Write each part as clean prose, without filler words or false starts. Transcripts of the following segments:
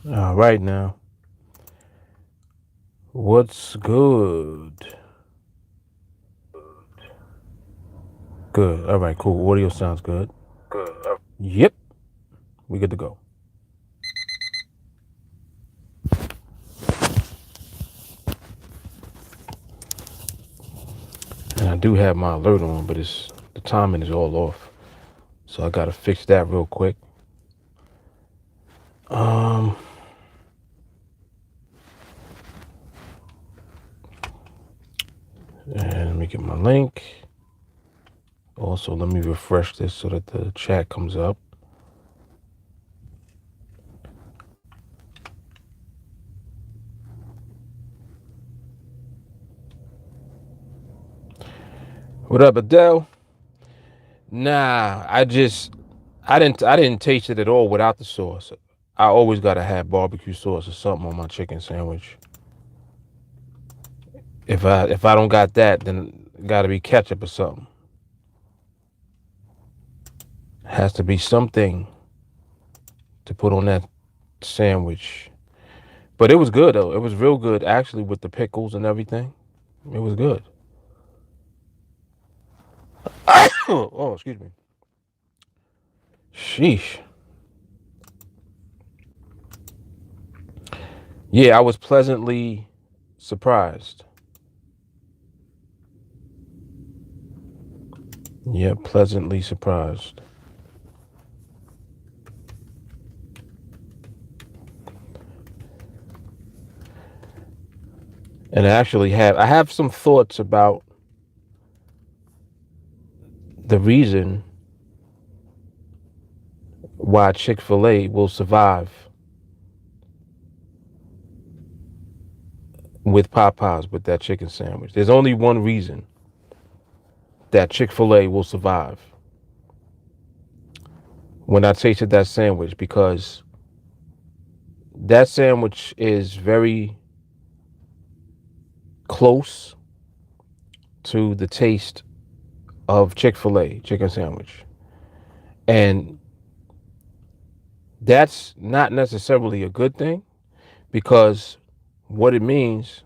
All right now. What's good? Good. All right, cool. Audio sounds good. Good. Yep. We good to go. And I do have my alert on, but the timing is all off. So I gotta fix that real quick. And let me get my link. Also, let me refresh this so that the chat comes up. What up, Adele? Nah, I didn't taste it at all without the sauce. I always gotta have barbecue sauce or something on my chicken sandwich. If I don't got that, then it gotta be ketchup or something. It has to be something to put on that sandwich. But it was good though. It was real good actually with the pickles and everything. It was good. Oh, excuse me. Sheesh. Yeah, I was pleasantly surprised. Yeah, pleasantly surprised. And I have some thoughts about the reason why Chick-fil-A will survive with Popeyes with that chicken sandwich. There's only one reason that Chick-fil-A will survive when I tasted that sandwich, because that sandwich is very close to the taste of Chick-fil-A chicken sandwich. And that's not necessarily a good thing, because what it means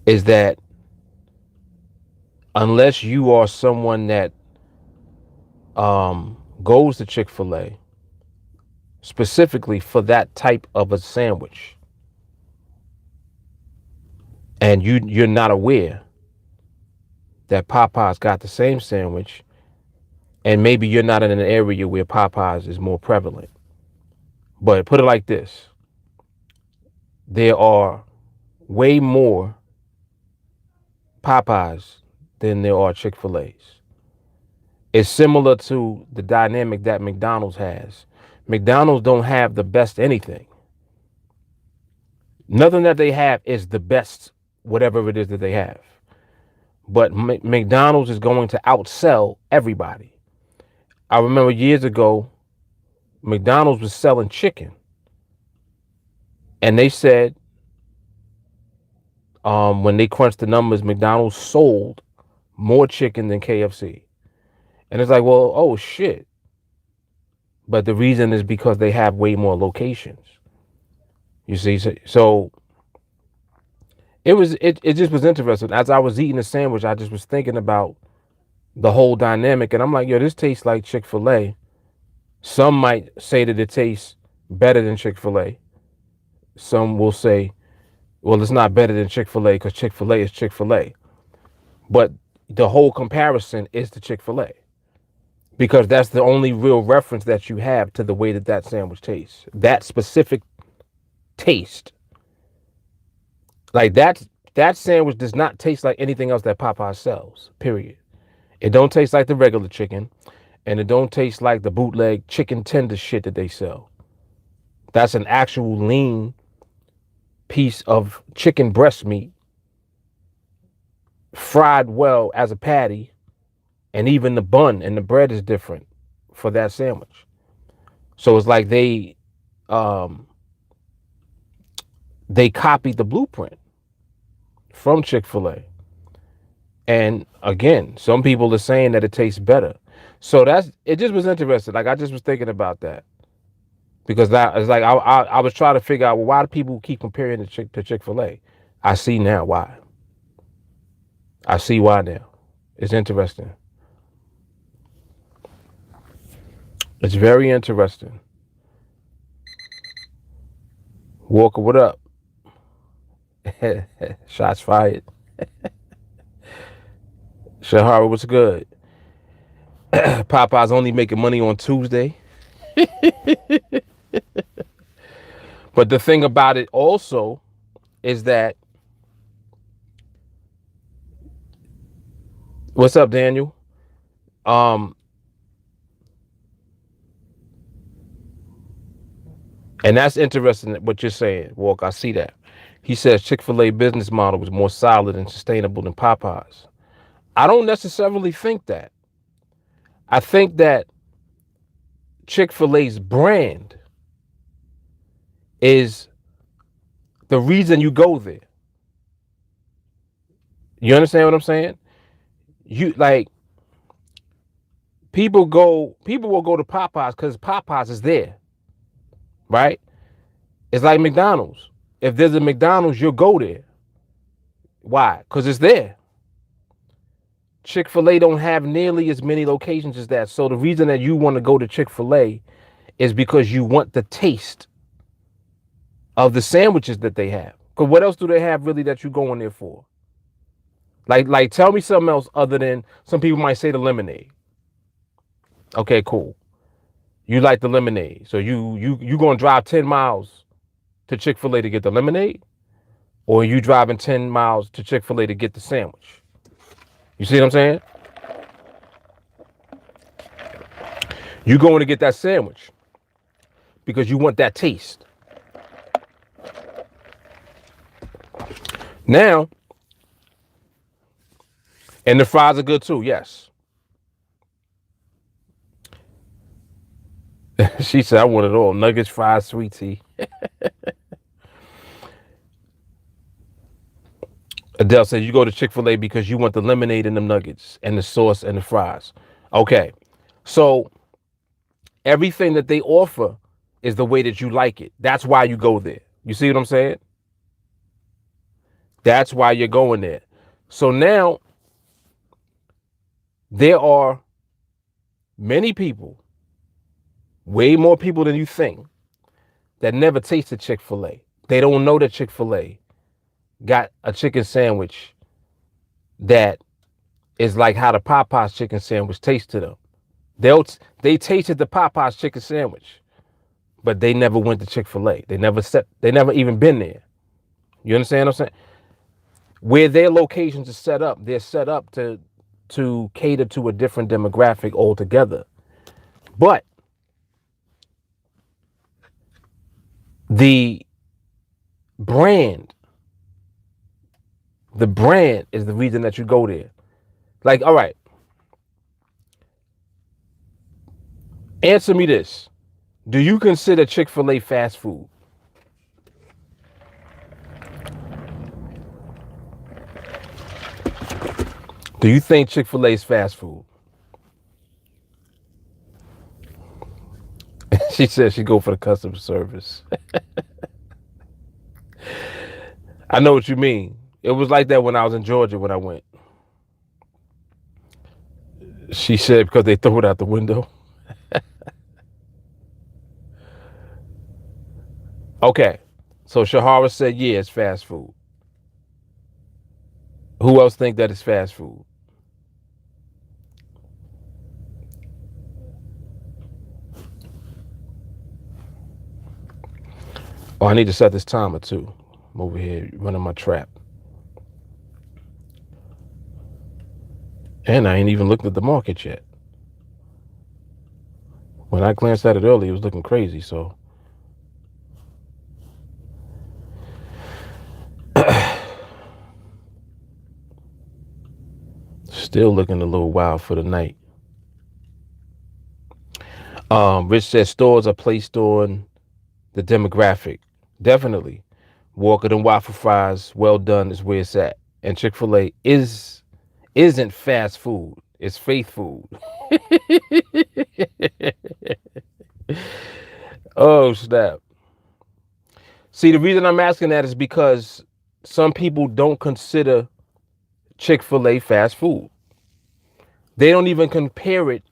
is that unless you are someone that goes to Chick-fil-A specifically for that type of a sandwich, and you're not aware that Popeyes got the same sandwich, and maybe you're not in an area where Popeyes is more prevalent. But put it like this: there are way more Popeyes than there are Chick-fil-A's. It's similar to the dynamic that McDonald's has. McDonald's don't have the best anything. Nothing that they have is the best, whatever it is that they have. But McDonald's is going to outsell everybody. I remember years ago, McDonald's was selling chicken, and they said when they crunched the numbers, McDonald's sold more chicken than KFC. And it's like, well, oh shit. But the reason is because they have way more locations. You see, so it just was interesting. As I was eating the sandwich, I just was thinking about the whole dynamic, and I'm like, yo, this tastes like Chick-fil-A. Some might say that it tastes better than Chick-fil-A. Some will say, well, it's not better than Chick-fil-A because Chick-fil-A is Chick-fil-A. But the whole comparison is to Chick-fil-A. because that's the only real reference that you have to the way that that sandwich tastes. That specific taste, like that sandwich does not taste like anything else that Popeye sells. Period. It don't taste like the regular chicken, and it don't taste like the bootleg chicken tender shit that they sell. That's an actual lean piece of chicken breast meat, fried well as a patty, and even the bun and the bread is different for that sandwich. So it's like they copied the blueprint from Chick-fil-A. And again, some people are saying that it tastes better. So it just was interesting. Like I just was thinking about that. Because that is like I was trying to figure out, well, why do people keep comparing to Chick-fil-A? I see now why. I see why now. It's interesting. It's very interesting. Walker, what up? Shots fired. Shahara, what's good? Popeye's only making money on Tuesday. But the thing about it also is that, what's up, Daniel? And that's interesting what you're saying, Walker. I see that. He says Chick-fil-A business model was more solid and sustainable than Popeyes. I don't necessarily think that. I think that Chick-fil-A's brand is the reason you go there. You understand what I'm saying? You like people will go to Popeyes because Popeyes is there, right? It's like McDonald's. If there's a McDonald's, you'll go there. Why? Because it's there. Chick-fil-A don't have nearly as many locations as that. So the reason that you want to go to Chick-fil-A is because you want the taste of the sandwiches that they have. Because what else do they have really that you going there for? Like tell me something else other than, some people might say, the lemonade. Okay, cool. You like the lemonade. So you going to drive 10 miles to Chick-fil-A to get the lemonade? Or you driving 10 miles to Chick-fil-A to get the sandwich? You see what I'm saying? You going to get that sandwich because you want that taste. Now, and the fries are good too, yes. She said, I want it all. Nuggets, fries, sweet tea. Adele said, you go to Chick-fil-A because you want the lemonade and the nuggets and the sauce and the fries. Okay. So everything that they offer is the way that you like it. That's why you go there. You see what I'm saying? That's why you're going there. So now there are many people, way more people than you think, that never tasted Chick-fil-A. They don't know that Chick-fil-A got a chicken sandwich that is like how the Popeyes chicken sandwich tastes to them. They tasted the Popeyes chicken sandwich, but they never went to Chick-fil-A. They never even been there. You understand what I'm saying? Where their locations are set up, they're set up to cater to a different demographic altogether. But the brand is the reason that you go there. Like, all right, answer me this. Do you consider Chick-fil-A fast food? Do you think Chick-fil-A is fast food? She said she go for the customer service. I know what you mean. It was like that when I was in Georgia when I went. She said because they threw it out the window. Okay. So Shahara said, yeah, it's fast food. Who else think that it's fast food? Oh, I need to set this timer too. I'm over here running my trap. And I ain't even looked at the market yet. When I glanced at it earlier, it was looking crazy, so. Still looking a little wild for the night. Rich says stores are placed on the demographic. Definitely. Walker and waffle fries, well done is where it's at. And Chick-fil-A isn't fast food. It's faith food. Oh, snap. See, the reason I'm asking that is because some people don't consider Chick-fil-A fast food. They don't even compare it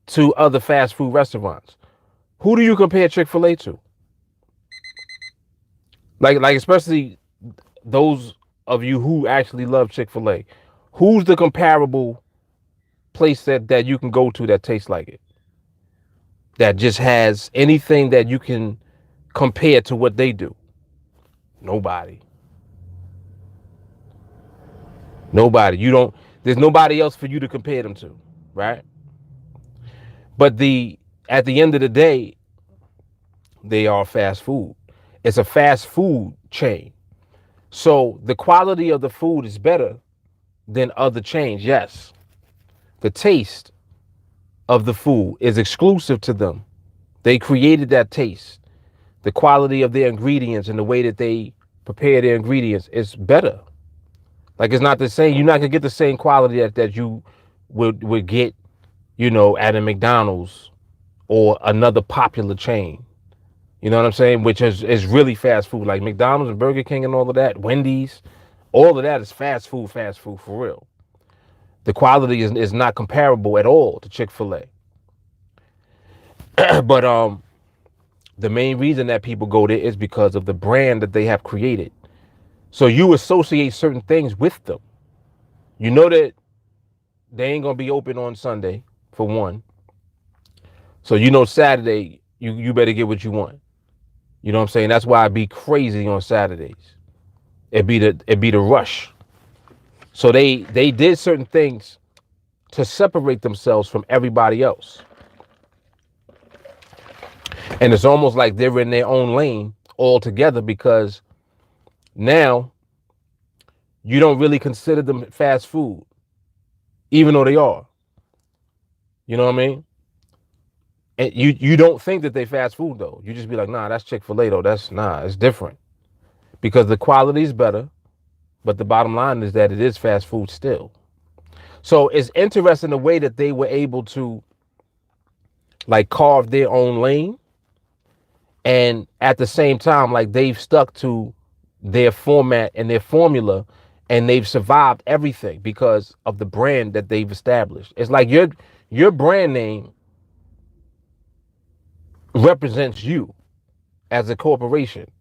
to other fast food restaurants. Who do you compare Chick-fil-A to? Like especially those of you who actually love Chick-fil-A. Who's the comparable place that you can go to that tastes like it? That just has anything that you can compare to what they do? Nobody. Nobody. There's nobody else for you to compare them to, right? But at the end of the day, they are fast food. It's a fast food chain. So the quality of the food is better than other chains, yes. The taste of the food is exclusive to them. They created that taste. The quality of their ingredients and the way that they prepare their ingredients is better. Like, it's not the same. You're not gonna get the same quality that you would get, at a McDonald's or another popular chain. You know what I'm saying? Which is really fast food, like McDonald's and Burger King and all of that, Wendy's, all of that is fast food for real. The quality is not comparable at all to Chick-fil-A. But the main reason that people go there is because of the brand that they have created. So you associate certain things with them. You know that they ain't gonna be open on Sunday, for one. So Saturday, you better get what you want. You know what I'm saying? That's why I'd be crazy on Saturdays. It'd be the rush. So they did certain things to separate themselves from everybody else. And it's almost like they're in their own lane altogether, because now you don't really consider them fast food, even though they are. You know what I mean? And you don't think that they fast food though. You just be like, nah, that's Chick-fil-A though. It's different. Because the quality is better, but the bottom line is that it is fast food still. So it's interesting the way that they were able to like carve their own lane, and at the same time, like, they've stuck to their format and their formula, and they've survived everything because of the brand that they've established. It's like your brand name represents you as a corporation.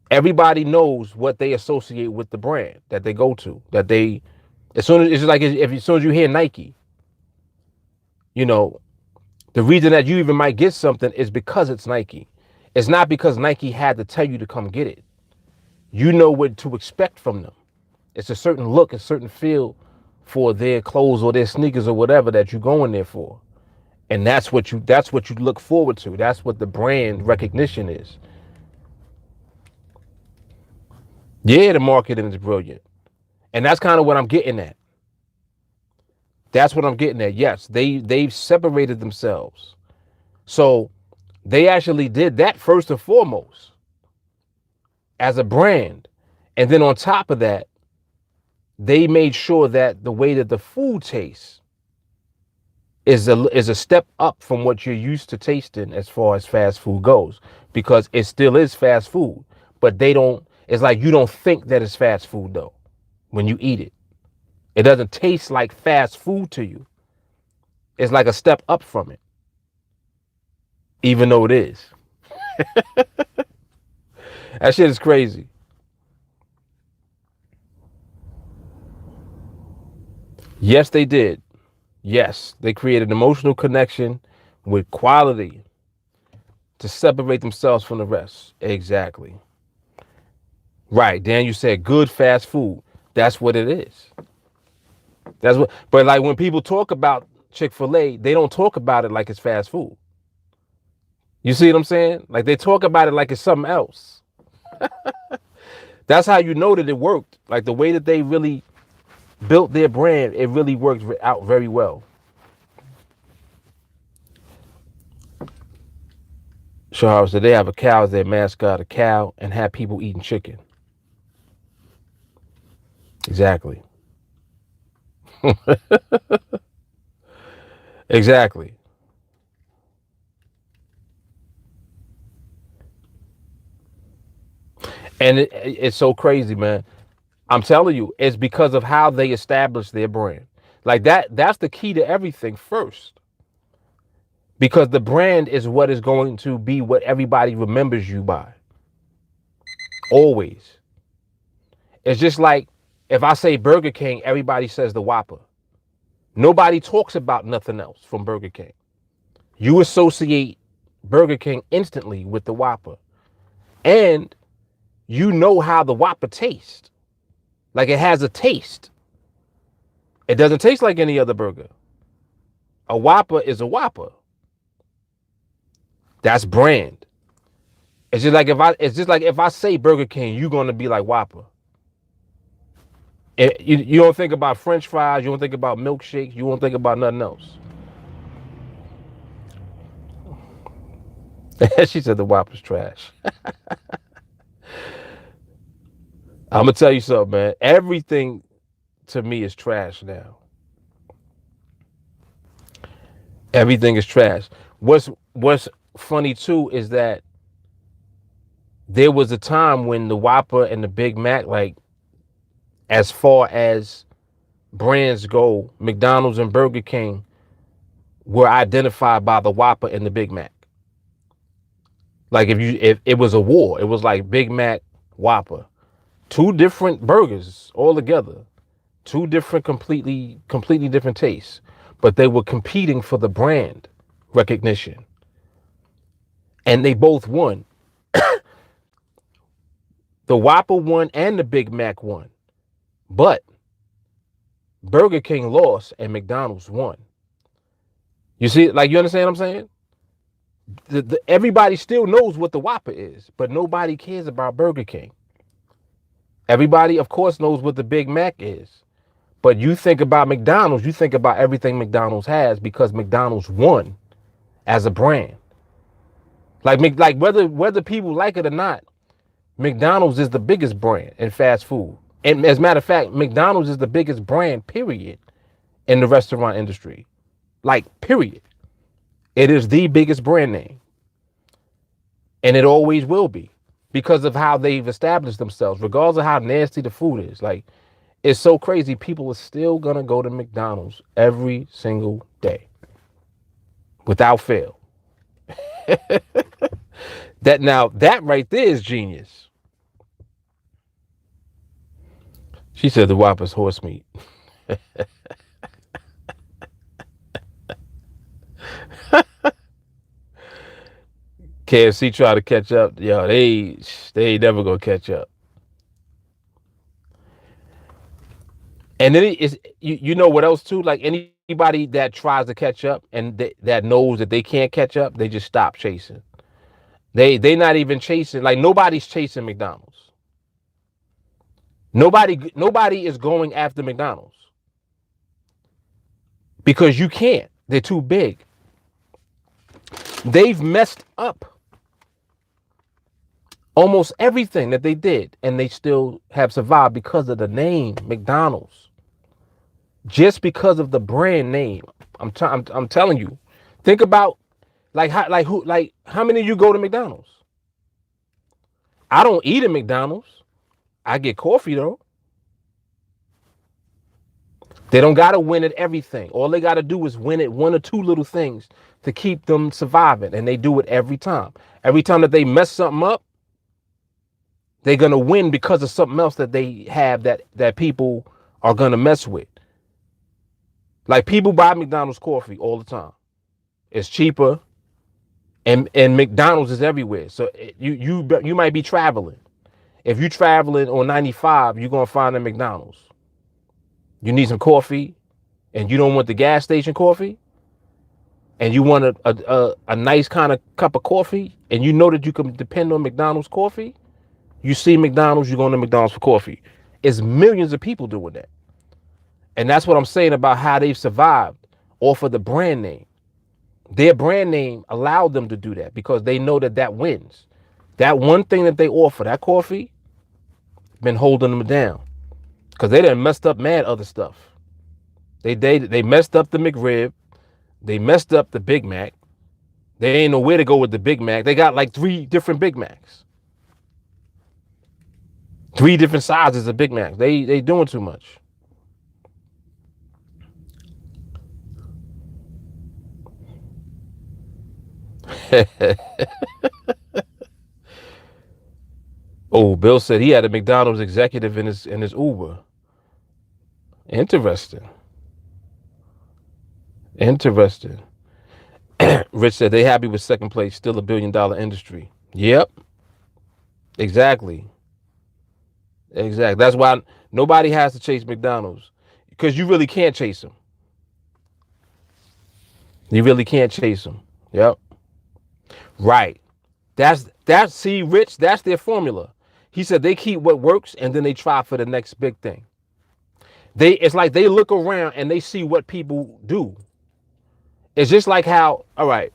Everybody knows what they associate with the brand that they go to. As soon as you hear Nike, the reason that you even might get something is because it's Nike. It's not because Nike had to tell you to come get it. You know what to expect from them. It's a certain look, a certain feel for their clothes or their sneakers or whatever that you're going there for. And that's what you look forward to. That's what the brand recognition is. Yeah, the marketing is brilliant. And that's kind of what I'm getting at. That's what I'm getting at. Yes, they've separated themselves. So they actually did that first and foremost as a brand. And then on top of that, they made sure that the way that the food tastes is a step up from what you're used to tasting as far as fast food goes, because it still is fast food, but it's like you don't think that it's fast food though when you eat it. It doesn't taste like fast food to you. It's like a step up from it, even though it is. That shit is crazy. Yes, they did. Yes, they created an emotional connection with quality to separate themselves from the rest. Exactly. Right. Dan, you said good fast food. That's what it is. That's what, but like when people talk about Chick-fil-A, they don't talk about it like it's fast food. You see what I'm saying? Like they talk about it like it's something else. That's how you know that it worked. Like the way that they really built their brand, it really worked out very well. So they have a cow as their mascot, a cow, and have people eating chicken. Exactly. Exactly. And it's so crazy, man. I'm telling you, it's because of how they establish their brand. Like that's the key to everything first. Because the brand is what is going to be what everybody remembers you by. Always. It's just like if I say Burger King, everybody says the Whopper. Nobody talks about nothing else from Burger King. You associate Burger King instantly with the Whopper. And you know how the Whopper tastes. Like it has a taste. It doesn't taste like any other burger. A Whopper is a Whopper. That's brand. It's just like if I say Burger King, you're gonna be like Whopper. You don't think about French fries. You don't think about milkshakes. You won't think about nothing else. She said the Whopper's trash. I'm gonna tell you something, man. Everything to me is trash now. Everything is trash. What's funny too is that there was a time when the Whopper and the Big Mac, like as far as brands go, McDonald's and Burger King were identified by the Whopper and the Big Mac. Like if it was a war, it was like Big Mac, Whopper, two different burgers all together, two different completely different tastes, but they were competing for the brand recognition, and they both won. The Whopper won and the Big Mac won, but Burger King lost and McDonald's won. You see, like you understand what I'm saying? Everybody still knows what the Whopper is, but nobody cares about Burger King. Everybody, of course, knows what the Big Mac is. But you think about McDonald's, you think about everything McDonald's has because McDonald's won as a brand. Like whether people like it or not, McDonald's is the biggest brand in fast food. And as a matter of fact, McDonald's is the biggest brand, period, in the restaurant industry. Like, period. It is the biggest brand name. And it always will be because of how they've established themselves, regardless of how nasty the food is. Like, it's so crazy. People are still going to go to McDonald's every single day without fail. That right there is genius. She said the Whopper's horse meat. KFC try to catch up. Yo, they ain't never gonna catch up. And then you know what else too? Like anybody that tries to catch up and that knows that they can't catch up, they just stop chasing. They not even chasing. Like nobody's chasing McDonald's. Nobody is going after McDonald's because you can't. They're too big. They've messed up almost everything that they did, and they still have survived because of the name McDonald's. Just because of the brand name. I'm telling you. Think about how many of you go to McDonald's? I don't eat at McDonald's. I get coffee though. They don't gotta win at everything. All they gotta do is win at one or two little things to keep them surviving, and they do it every time. Every time that they mess something up, they're gonna win because of something else that they have that people are gonna mess with. Like people buy McDonald's coffee all the time. It's cheaper. And McDonald's is everywhere. So you might be traveling. If you're traveling on 95, you're gonna find a McDonald's. You need some coffee, and you don't want the gas station coffee, and you want a nice kind of cup of coffee, and you know that you can depend on McDonald's coffee. You see McDonald's, you're going to McDonald's for coffee. It's millions of people doing that. And that's what I'm saying about how they've survived off of the brand name. Their brand name allowed them to do that because they know that that wins. That one thing that they offer, that coffee, been holding them down because they done messed up mad other stuff. They messed up the McRib. They messed up the Big Mac. They ain't know where to go with the Big Mac. They got like 3 different Big Macs. 3 different sizes of Big Macs. They doing too much. Oh, Bill said he had a McDonald's executive in his Uber. Interesting. Rich said they happy with second place, still $1 billion industry. Yep. Exactly. That's why nobody has to chase McDonald's because you really can't chase them. You really can't chase them. Yep. Right. See, Rich, that's their formula. He said they keep what works and then they try for the next big thing. It's like they look around and they see what people do. It's just like how, all right.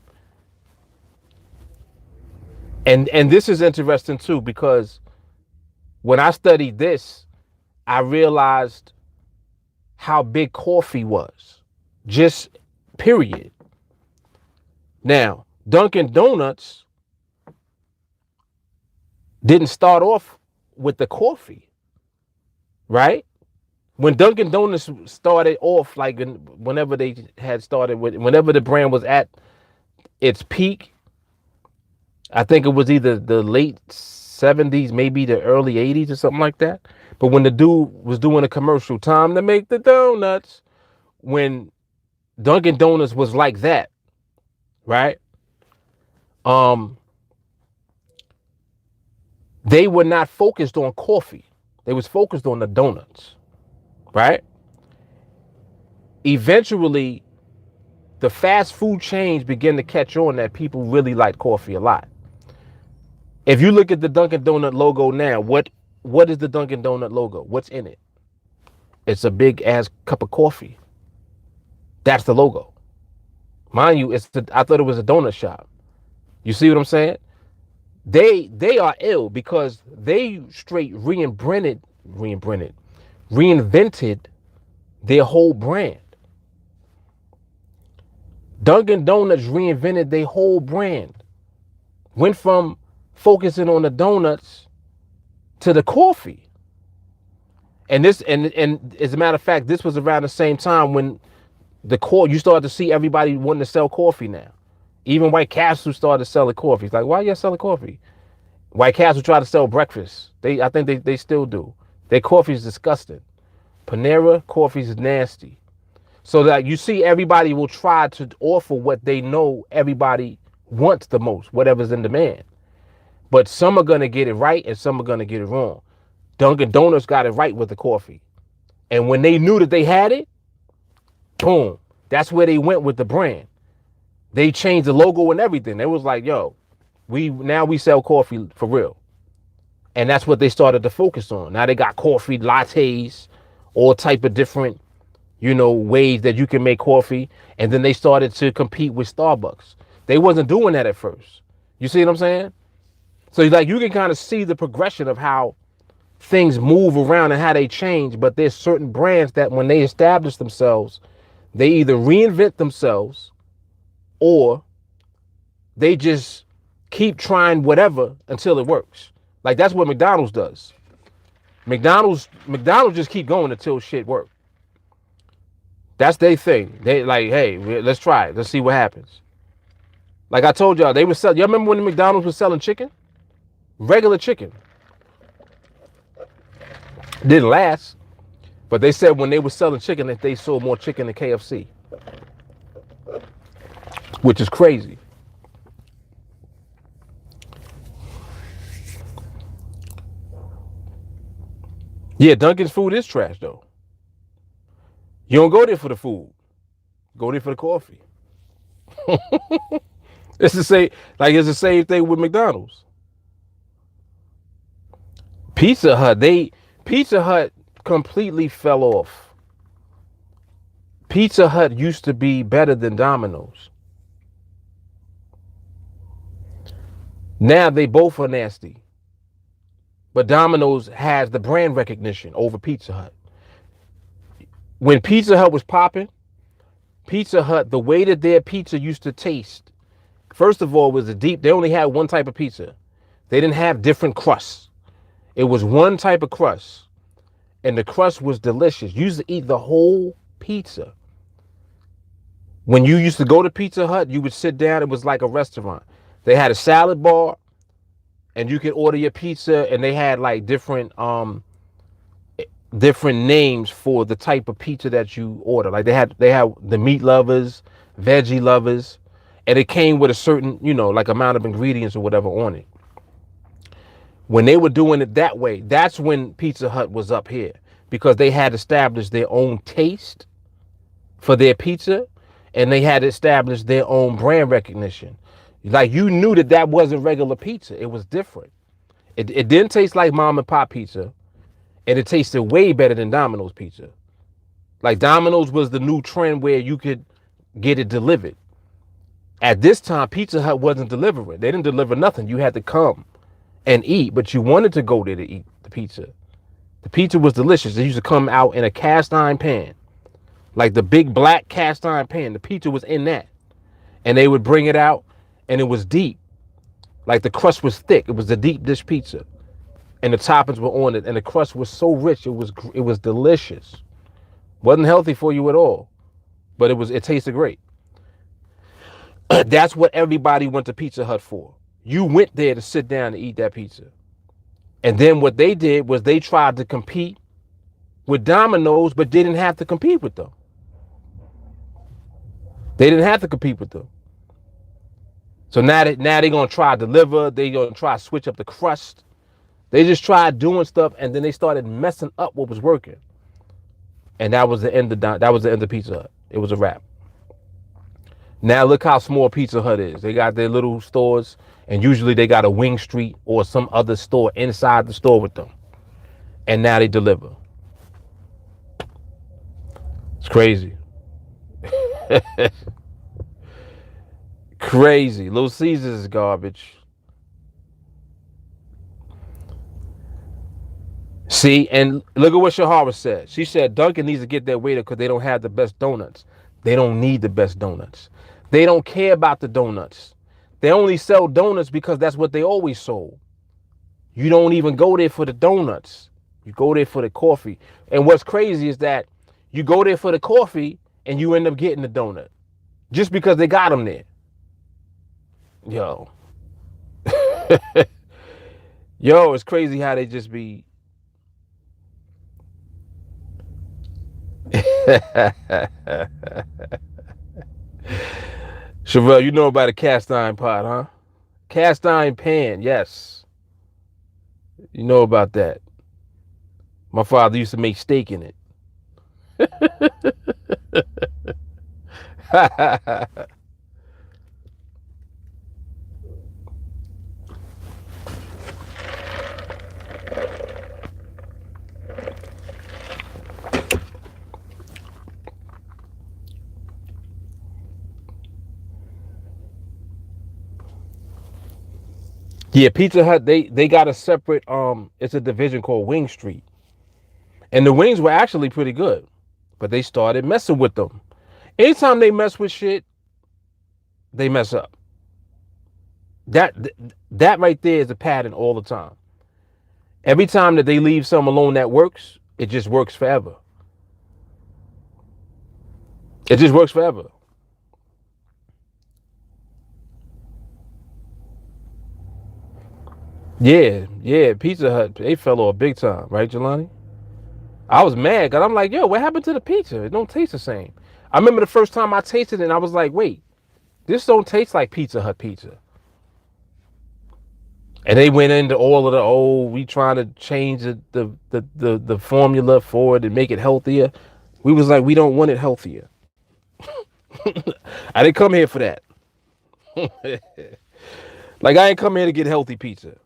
And this is interesting too, because when I studied this, I realized how big coffee was. Just period. Now, Dunkin Donuts didn't start off with the coffee, right? When Dunkin Donuts started off, like whenever they had started with, whenever the brand was at its peak, I think it was either the late 70s, maybe the early 80s or something like that. But when the dude was doing a commercial, time to make the donuts, when Dunkin Donuts was like that, right? They were not focused on coffee. They was focused on the donuts, right? Eventually, the fast food chains began to catch on that people really like coffee a lot. If you look at the Dunkin' Donut logo now, what is the Dunkin' Donut logo? What's in it? It's a big ass cup of coffee. That's the logo. Mind you, I thought it was a donut shop. You see what I'm saying? They are ill because they straight reinvented their whole brand. Dunkin' Donuts reinvented their whole brand. Went from focusing on the donuts to the coffee. And as a matter of fact, this was around the same time when you started to see everybody wanting to sell coffee now. Even White Castle started selling coffee. It's like, why are you selling coffee? White Castle tried to sell breakfast. I think they still do. Their coffee is disgusting. Panera coffee is nasty. So that you see everybody will try to offer what they know everybody wants the most, whatever's in demand. But some are going to get it right and some are going to get it wrong. Dunkin' Donuts got it right with the coffee. And when they knew that they had it, boom, that's where they went with the brand. They changed the logo and everything. It was like, yo, we sell coffee for real. And that's what they started to focus on. Now they got coffee lattes, all type of different, ways that you can make coffee. And then they started to compete with Starbucks. They wasn't doing that at first. You see what I'm saying? So like you can kind of see the progression of how things move around and how they change. But there's certain brands that when they establish themselves, they either reinvent themselves or they just keep trying whatever until it works. Like that's what McDonald's does. McDonald's just keep going until shit works. That's their thing. They like, hey, let's try it. Let's see what happens. Like I told y'all, they were selling. Y'all remember when the McDonald's was selling chicken? Regular chicken. Didn't last. But they said when they were selling chicken that they sold more chicken than KFC. Which is crazy. Yeah, Dunkin's food is trash though. You don't go there for the food. Go there for the coffee. It's the same, like it's the same thing with McDonald's. Pizza Hut completely fell off. Pizza Hut used to be better than Domino's. Now they both are nasty. But Domino's has the brand recognition over Pizza Hut. When Pizza Hut was popping, Pizza Hut, the way that their pizza used to taste, first of all, was they only had one type of pizza. They didn't have different crusts. It was one type of crust. And the crust was delicious. You used to eat the whole pizza. When you used to go to Pizza Hut, you would sit down. It was like a restaurant. They had a salad bar, and you could order your pizza, and they had like different names for the type of pizza that you order. Like they had the meat lovers, veggie lovers, and it came with a certain, like amount of ingredients or whatever on it. When they were doing it that way, that's when Pizza Hut was up here, because they had established their own taste for their pizza, and they had established their own brand recognition. Like you knew that wasn't regular pizza. It was different. It didn't taste like mom and pop pizza, and it tasted way better than Domino's pizza. Like Domino's was the new trend where you could get it delivered. At this time, Pizza Hut wasn't delivering. They didn't deliver nothing. You had to come and eat, but you wanted to go there to eat the pizza. The pizza was delicious. They used to come out in a cast iron pan, like the big black cast iron pan. The pizza was in that, and they would bring it out, and it was deep. Like the crust was thick. It was a deep dish pizza, and the toppings were on it, and the crust was so rich. It was delicious. Wasn't healthy for you at all, but it tasted great. That's what everybody went to Pizza Hut for. You went there to sit down and eat that pizza. And then what they did was they tried to compete with Domino's, but didn't have to compete with them. They didn't have to compete with them. So now they're going to try to deliver. They're going to try to switch up the crust. They just tried doing stuff, and then they started messing up what was working. And that was the end of Pizza Hut. It was a wrap. Now look how small Pizza Hut is. They got their little stores, and usually they got a Wing Street or some other store inside the store with them. And now they deliver. It's crazy. Crazy. Little Caesars is garbage. See, and look at what Shahara said. She said Dunkin needs to get their waiter because they don't have the best donuts. They don't need the best donuts. They don't care about the donuts. They only sell donuts because that's what they always sold. You don't even go there for the donuts. You go there for the coffee. And what's crazy is that you go there for the coffee and you end up getting the donut just because they got them there. Yo. Yo, it's crazy how they just be. Chevelle, you know about a cast iron pot, huh? Cast iron pan, yes. You know about that. My father used to make steak in it. Yeah, Pizza Hut, they got a separate, it's a division called Wing Street. And the wings were actually pretty good, but they started messing with them. Anytime they mess with shit, they mess up. That right there is a pattern all the time. Every time that they leave something alone that works, it just works forever. It just works forever. Yeah, Pizza Hut, they fell off big time, right, Jelani? I was mad because I'm like, yo, what happened to the pizza? It don't taste the same. I remember the first time I tasted it and I was like, wait, this don't taste like Pizza Hut pizza. And they went into all of the we trying to change the formula for it and make it healthier. We was like, we don't want it healthier. I didn't come here for that. Like, I ain't come here to get healthy pizza.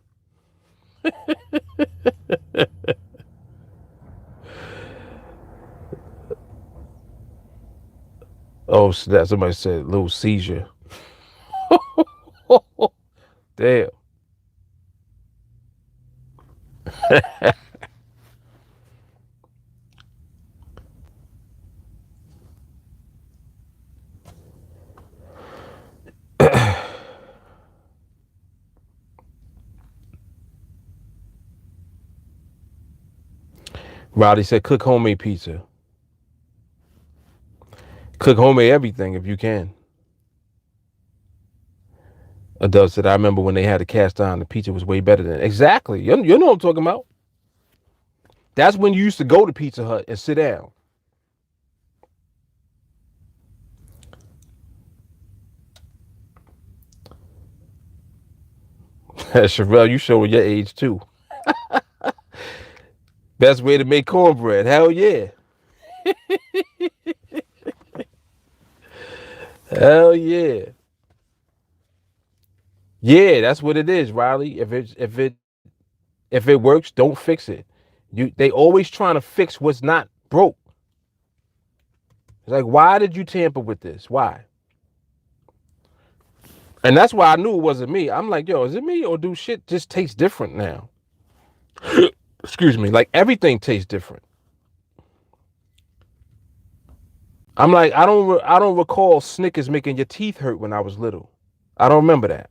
Oh, snap. Somebody said little seizure. Damn. Rowdy said, cook homemade pizza. Cook homemade everything if you can. Adult said, I remember when they had a cast iron, the pizza was way better than. Exactly. You know what I'm talking about. That's when you used to go to Pizza Hut and sit down. Sherelle, you showing your age too. Best way to make cornbread. Hell yeah. Hell yeah. Yeah, that's what it is, Riley. If it works, don't fix it. They always trying to fix what's not broke. It's like, why did you tamper with this? Why? And that's why I knew it wasn't me. I'm like, yo, is it me or do shit just taste different now? Excuse me. Like, everything tastes different. I'm like, I don't recall Snickers making your teeth hurt when I was little. I don't remember that.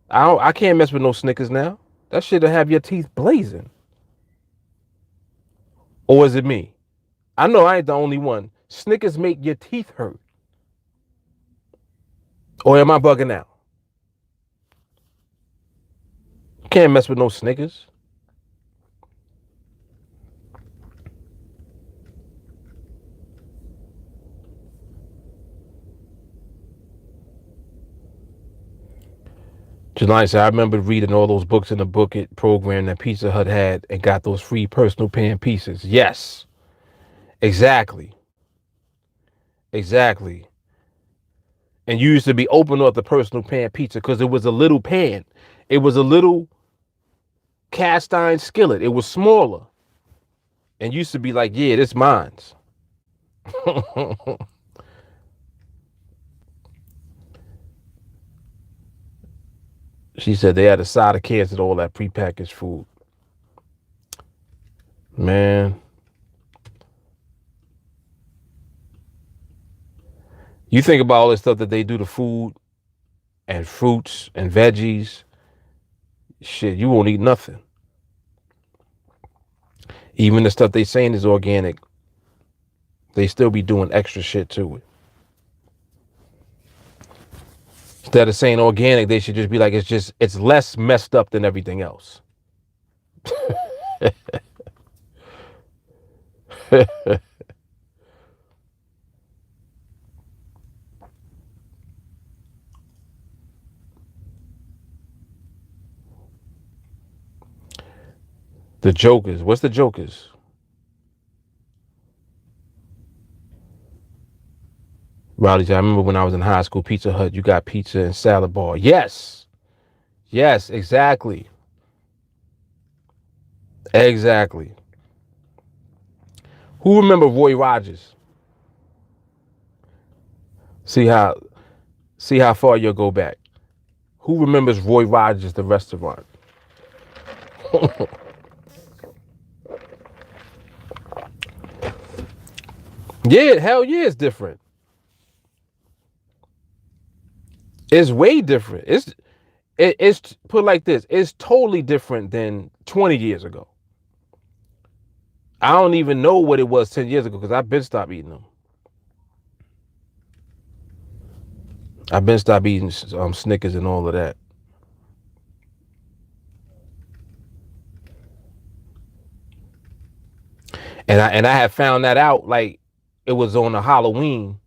I can't mess with no Snickers now. That shit'll have your teeth blazing. Or is it me? I know I ain't the only one. Snickers make your teeth hurt. Or am I bugging out? Can't mess with no Snickers. Jelani said, I remember reading all those books in the Book It program that Pizza Hut had and got those free personal pan pieces. Yes. Exactly. Exactly. And you used to be open up the personal pan pizza because it was a little pan. It was a little cast iron skillet. It was smaller. And used to be like, yeah, this mine's. She said they had a side of cans and all that prepackaged food. Man. You think about all this stuff that they do to food and fruits and veggies. Shit, you won't eat nothing. Even the stuff they saying is organic, they still be doing extra shit to it. Instead of saying organic, they should just be like, it's less messed up than everything else. The Jokers. What's the Jokers? Rowdy, I remember when I was in high school, Pizza Hut, you got pizza and salad bar. Yes. Yes, exactly. Exactly. Who remember Roy Rogers? See how far you'll go back. Who remembers Roy Rogers, the restaurant? Yeah, hell yeah, it's different. It's way different. It's put like this. It's totally different than 20 years ago. I don't even know what it was 10 years ago because I've been stopped eating them. I've been stopped eating Snickers and all of that. And I had found that out, like, it was on a Halloween.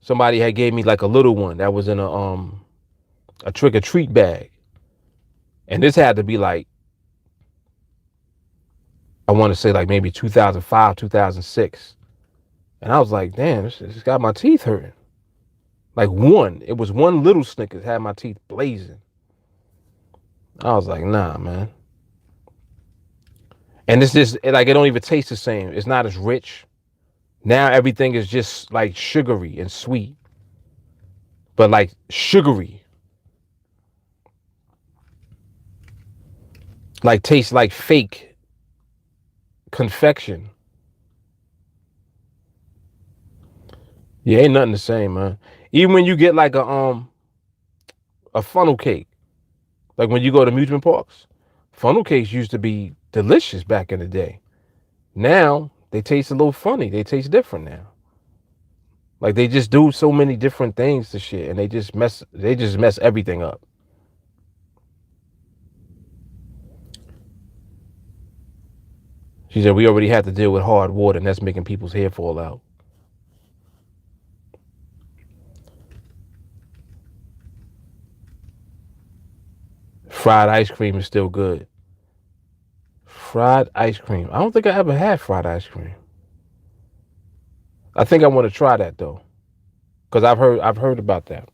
Somebody had gave me like a little one that was in a trick or treat bag. And this had to be like, I want to say like maybe 2005, 2006. And I was like, damn, this got my teeth hurting. Like it was one little Snickers had my teeth blazing. I was like, nah, man. And it's just like, it don't even taste the same. It's not as rich. Now everything is just like sugary and sweet, but like sugary. Like tastes like fake confection. Yeah, ain't nothing the same, man. Even when you get like a funnel cake, like when you go to amusement parks, funnel cakes used to be delicious back in the day. Now they taste a little funny. They taste different now. Like they just do so many different things to shit, and they just mess everything up. She said we already had to deal with hard water, and that's making people's hair fall out. Fried ice cream is still good. Fried ice cream. I don't think I ever had fried ice cream. I think I want to try that though, because I've heard about that.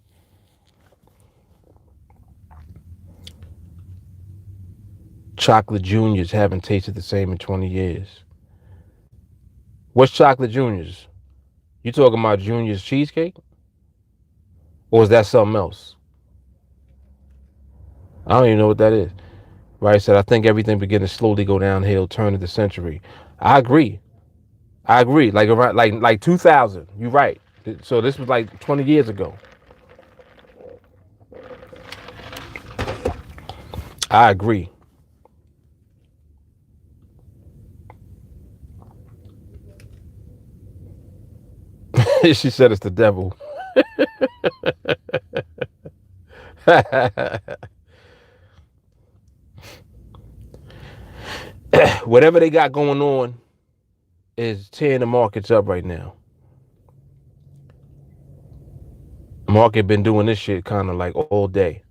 Chocolate Juniors haven't tasted the same in 20 years. What's Chocolate Juniors? You talking about Junior's cheesecake? Or is that something else? I don't even know what that is. Right, said I think everything began to slowly go downhill, turn of the century. I agree. I agree. Like around like 2000. You're right. So this was like 20 years ago. I agree. She said it's the devil. Whatever they got going on is tearing the markets up right now. Market been doing this shit kind of like all day.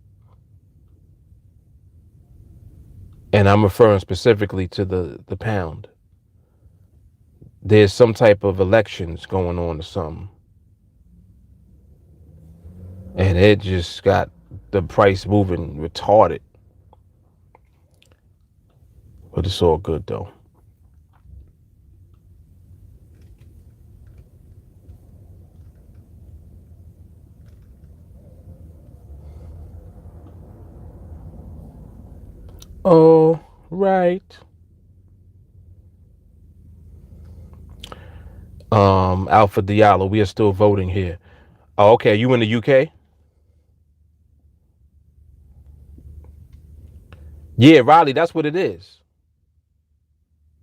And I'm referring specifically to the pound. There's some type of elections going on or something. And it just got the price moving retarded. But it's all good though. Oh, right. Alpha Diallo, we are still voting here. Oh, okay. You in the UK? Yeah, Riley, that's what it is.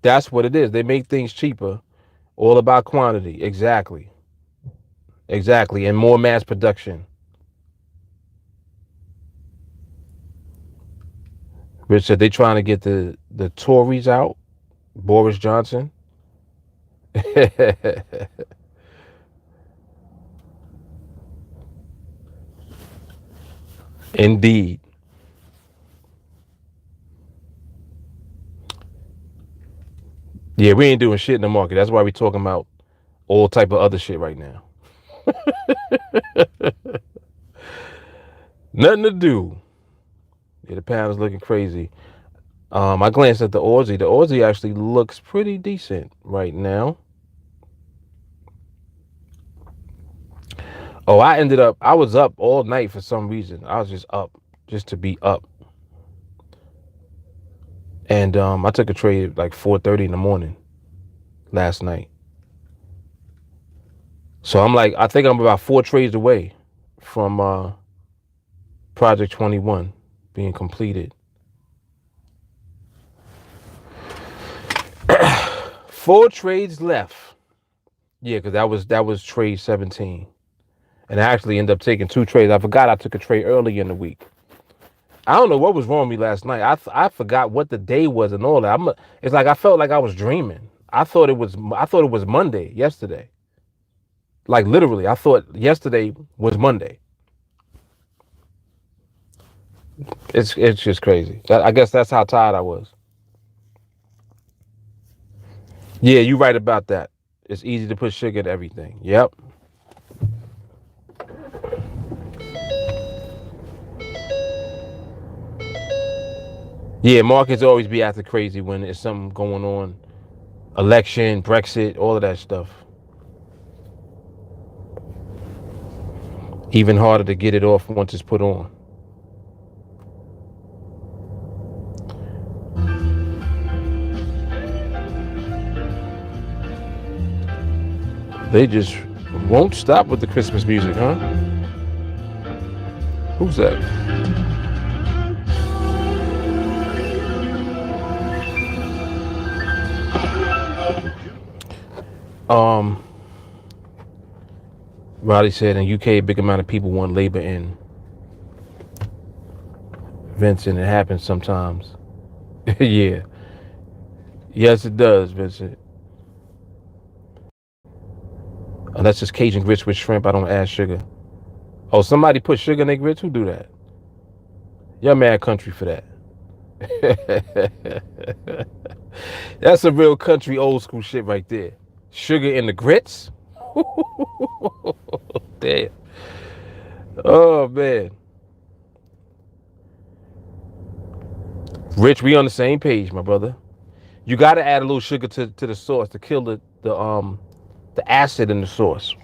That's what it is. They make things cheaper. All about quantity. Exactly. Exactly. And more mass production. Rich said they trying to get the Tories out. Boris Johnson. Indeed. Yeah, we ain't doing shit in the market. That's why we talking about all type of other shit right now. Nothing to do. Yeah, the pound is looking crazy. I glanced at the Aussie. The Aussie actually looks pretty decent right now. Oh, I was up all night for some reason. I was just up, just to be up. And I took a trade at like 4:30 in the morning last night. So I think I'm about 4 trades away from Project 21 being completed. 4 trades left. Yeah, because that was trade 17. And I actually ended up taking 2 trades. I forgot I took a trade early in the week. I don't know what was wrong with me last night. I forgot what the day was and all that. It's like I felt like I was dreaming. I thought it was Monday yesterday. Like literally, I thought yesterday was Monday. It's just crazy. I guess that's how tired I was. Yeah, you right about that. It's easy to put sugar in everything. Yep. Yeah, markets always be acting crazy when there's something going on. Election, Brexit, all of that stuff. Even harder to get it off once it's put on. They just won't stop with the Christmas music, huh? Who's that? Um, Roddy said in UK, a big amount of people want labor in. Vincent, it happens sometimes. Yeah. Yes, it does, Vincent. Unless it's Cajun grits with shrimp, I don't add sugar. Oh, somebody put sugar in their grits? Who do that? You're mad country for that. That's a real country old school shit right there. Sugar in the grits? Damn. Oh, man. Rich, we on the same page, my brother. You got to add a little sugar to the sauce to kill the acid in the sauce.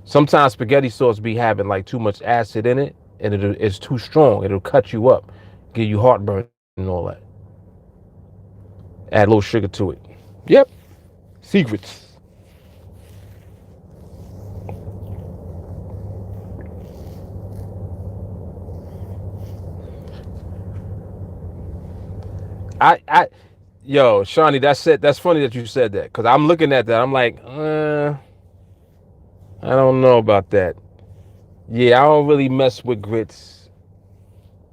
Sometimes spaghetti sauce be having like too much acid in it, and it's too strong. It'll cut you up, give you heartburn and all that. Add a little sugar to it. Yep. Secrets. Yo, Shawnee, that's it. That's funny that you said that because I'm looking at that. I'm like, I don't know about that. Yeah, I don't really mess with grits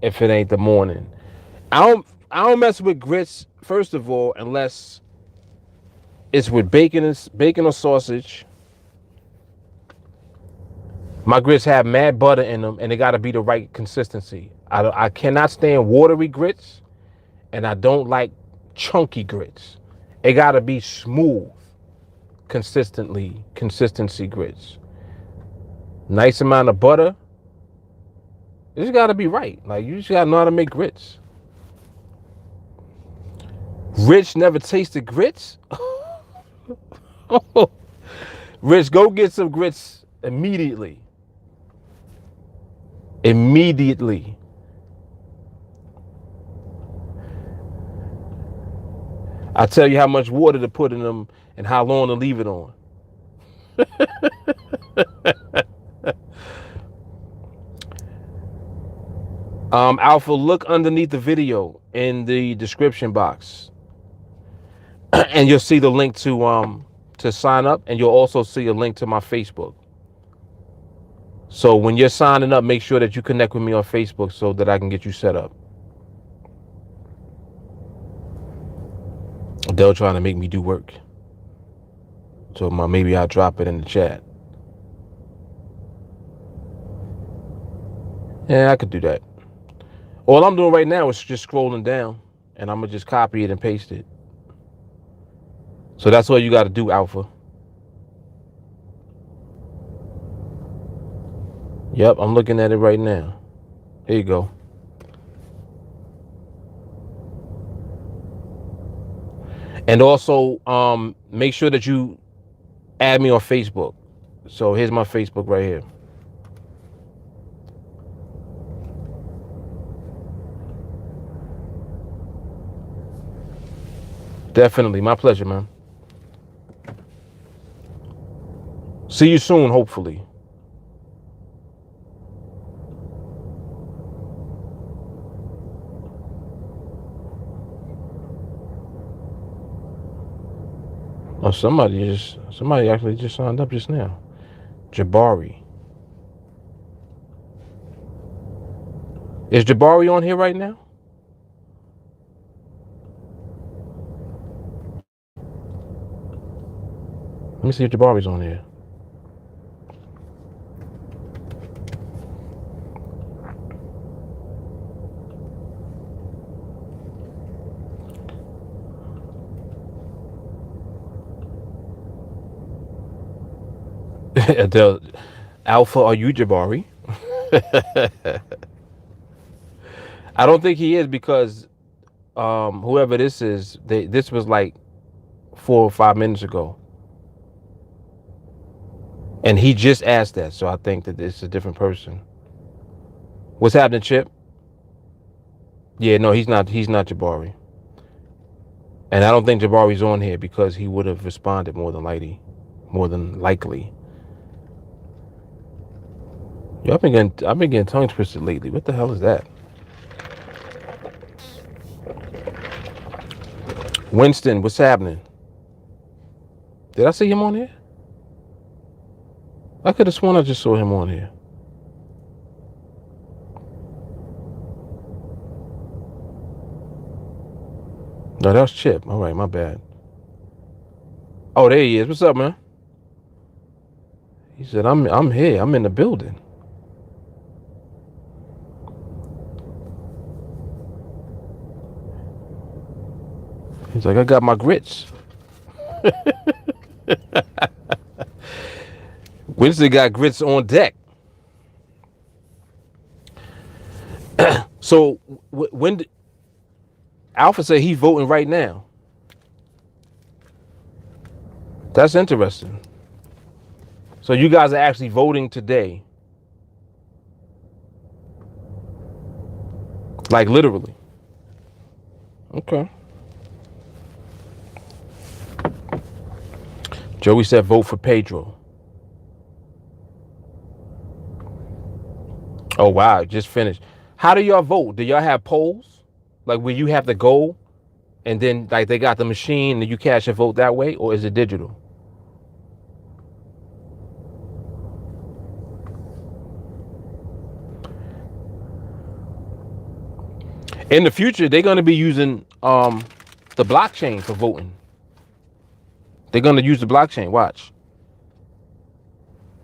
if it ain't the morning. I don't mess with grits first of all unless it's with bacon or sausage. My grits have mad butter in them, and they got to be the right consistency. I cannot stand watery grits, and I don't like chunky grits. It got to be smooth, consistency grits. Nice amount of butter. It just got to be right. Like you just got to know how to make grits. Rich never tasted grits. Rich, go get some grits immediately. Immediately. I tell you how much water to put in them and how long to leave it on. Alpha, look underneath the video in the description box, and you'll see the link to sign up, and you'll also see a link to my Facebook. So when you're signing up, make sure that you connect with me on Facebook so that I can get you set up. They're trying to make me do work. So maybe I'll drop it in the chat. Yeah, I could do that. All I'm doing right now is just scrolling down, and I'm going to just copy it and paste it. So that's all you got to do, Alpha. Yep, I'm looking at it right now. Here you go. And also, make sure that you add me on Facebook. So here's my Facebook right here. Definitely. My pleasure, man. See you soon, hopefully. Oh, somebody actually just signed up just now. Jabari. Is Jabari on here right now? Let me see if Jabari's on here. Alpha, are you Jabari? I don't think he is because whoever this is, this was like 4 or 5 minutes ago. And he just asked that, so I think that it's a different person. What's happening, Chip? Yeah, no, he's not Jabari. And I don't think Jabari's on here because he would have responded more than likely. Yo, I've been getting tongue twisted lately. What the hell is that? Winston, what's happening? Did I see him on here? I could have sworn I just saw him on here. No, that was Chip. All right, my bad. Oh, there he is. What's up, man? He said, I'm here. I'm in the building. He's like, I got my grits. Winston got grits on deck. So when Alpha said he's voting right now. That's interesting. So you guys are actually voting today. Like literally. Okay. Joey said vote for Pedro. Oh wow, just finished. How do y'all vote? Do y'all have polls? Like where you have to go and then like they got the machine and you cast your vote that way, or is it digital? In the future, they're going to be using the blockchain for voting. They're going to use the blockchain. Watch.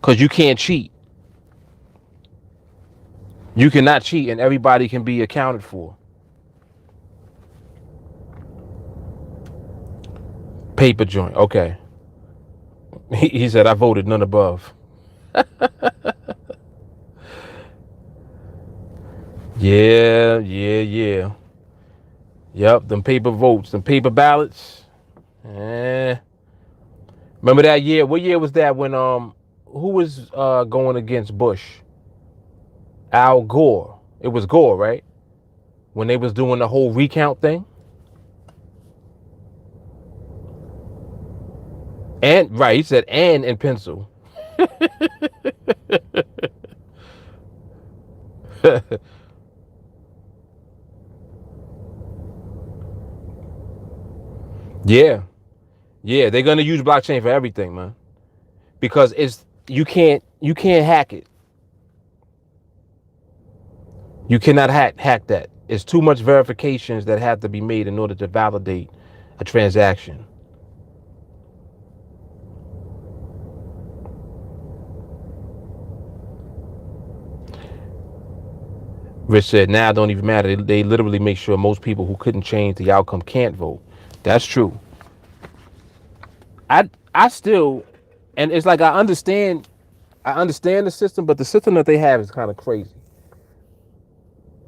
Because you can't cheat. You cannot cheat and everybody can be accounted for. Paper joint. Okay. He said, I voted none above. Yeah. Yep, them paper votes, them paper ballots. Remember that year? What year was that when who was going against Bush? Al Gore. It was Gore, right? When they was doing the whole recount thing. And right, he said and in pencil. Yeah. They're gonna use blockchain for everything, man. Because you can't hack it. You cannot hack that. It's too much verifications that have to be made in order to validate a transaction. Rich said, now it don't even matter. They literally make sure most people who couldn't change the outcome can't vote. That's true. I still, and it's like I understand the system, but the system that they have is kind of crazy.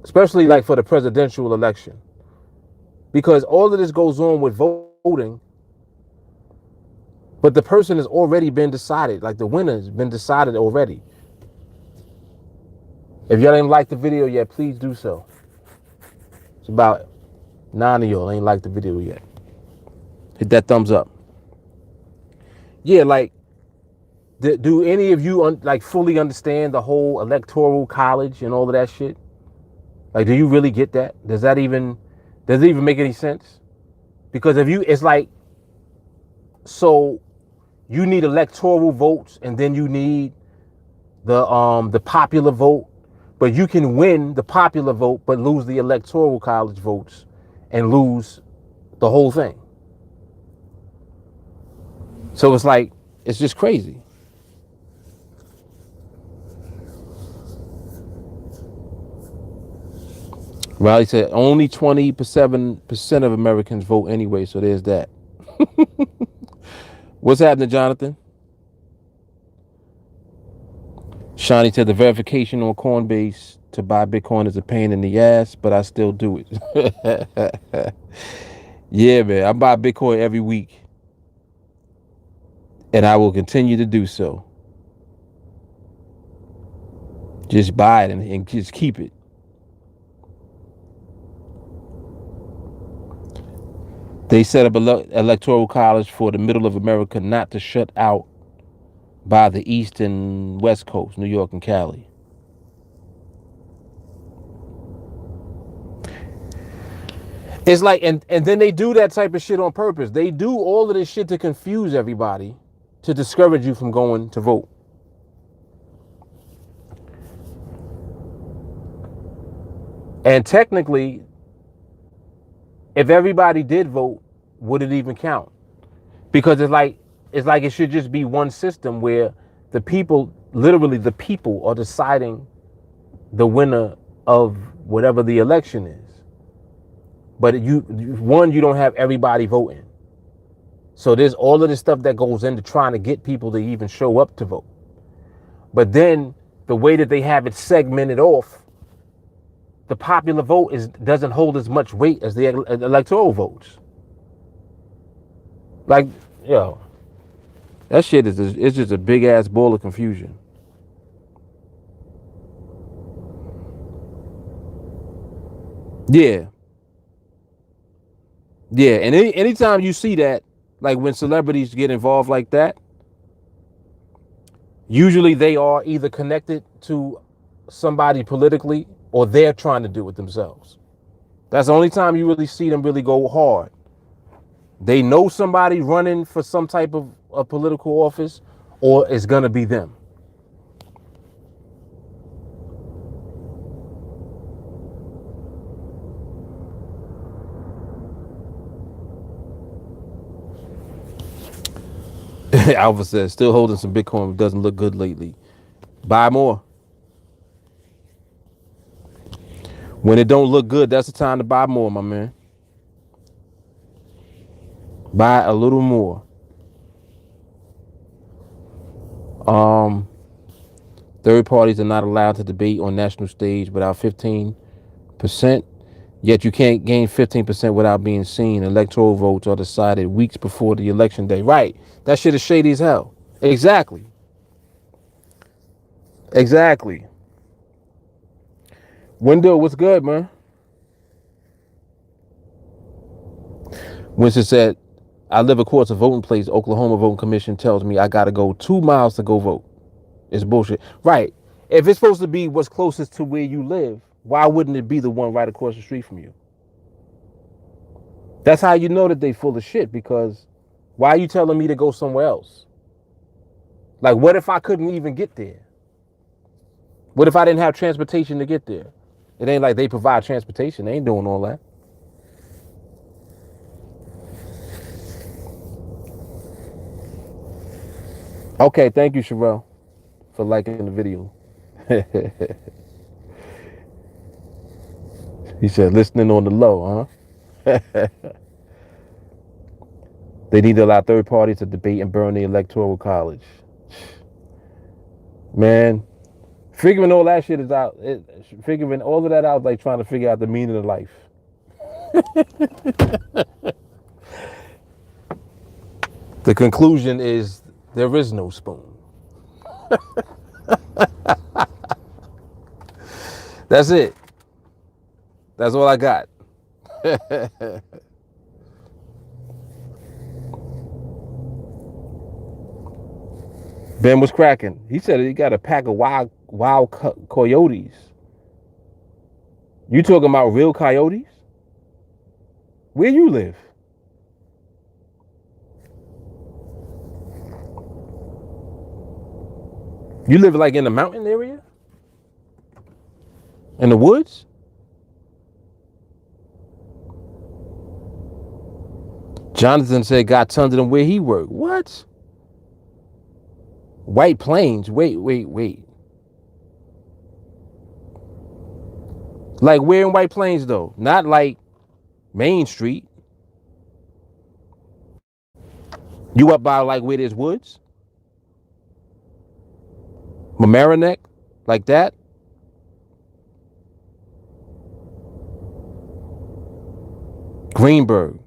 Especially like for the presidential election. Because all of this goes on with voting, but the person has already been decided. Like the winner has been decided already. If y'all ain't like the video yet, please do so. It's about 9 of y'all ain't like the video yet. Hit that thumbs up. Yeah, like, do any of you like fully understand the whole electoral college and all of that shit? Like, do you really get that? Does it even make any sense? Because it's like, so you need electoral votes and then you need the popular vote. But you can win the popular vote, but lose the electoral college votes and lose the whole thing. So it's like, it's just crazy. Riley said only 27% of Americans vote anyway, so there's that. What's happening, Jonathan? Shawnee said the verification on Coinbase to buy Bitcoin is a pain in the ass, but I still do it. Yeah, man. I buy Bitcoin every week, and I will continue to do so. Just buy it and just keep it. They set up an electoral college for the middle of America not to shut out by the East and West Coast, New York and Cali. It's like, and then they do that type of shit on purpose. They do all of this shit to confuse everybody, to discourage you from going to vote. And technically, if everybody did vote, would it even count? Because it's like it should just be one system where the people, literally the people, are deciding the winner of whatever the election is. But you don't have everybody voting. So there's all of this stuff that goes into trying to get people to even show up to vote. But then the way that they have it segmented off, the popular vote doesn't hold as much weight as the electoral votes. Like, yo, that shit it's just a big ass ball of confusion. Yeah. Yeah. And anytime you see that, like when celebrities get involved like that, usually they are either connected to somebody politically or they're trying to do it themselves. That's the only time you really see them really go hard. They know somebody running for some type of a political office, or it's going to be them. Alpha says, still holding some Bitcoin, doesn't look good lately. Buy more. When it don't look good, that's the time to buy more, my man. Buy a little more. Third parties are not allowed to debate on national stage without 15%. Yet you can't gain 15% without being seen. Electoral votes are decided weeks before the election day. Right. That shit is shady as hell. Exactly. Exactly. Window, what's good, man? Winston said, I live across a voting place. Oklahoma Voting Commission tells me I got to go 2 miles to go vote. It's bullshit. Right. If it's supposed to be what's closest to where you live, why wouldn't it be the one right across the street from you? That's how you know that they full of shit, because why are you telling me to go somewhere else? Like, what if I couldn't even get there? What if I didn't have transportation to get there? It ain't like they provide transportation. They ain't doing all that. Okay, thank you, Sherelle, for liking the video. He said, listening on the low, huh? They need to allow third parties to debate and burn the electoral college. Man, figuring all that shit is out. Figuring all of that out, like trying to figure out the meaning of life. The conclusion is there is no spoon. That's it. That's all I got. Ben was cracking. He said he got a pack of wild coyotes. You talking about real coyotes? Where you live? You live like in the mountain area? In the woods? Jonathan said got tons of them where he worked. What? White Plains. Wait. Like where in White Plains though? Not like Main Street. You up by like where there's woods? Mamaroneck? Like that? Greenberg.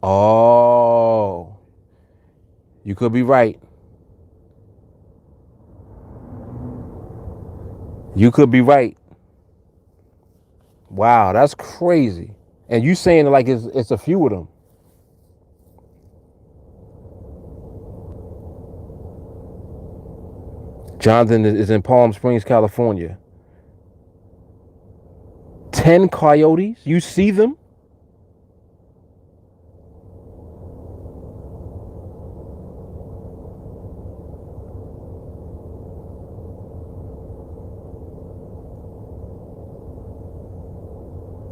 Oh, you could be right. You could be right. Wow, that's crazy. And you saying like it's a few of them. Jonathan is in Palm Springs, California. 10 coyotes? You see them?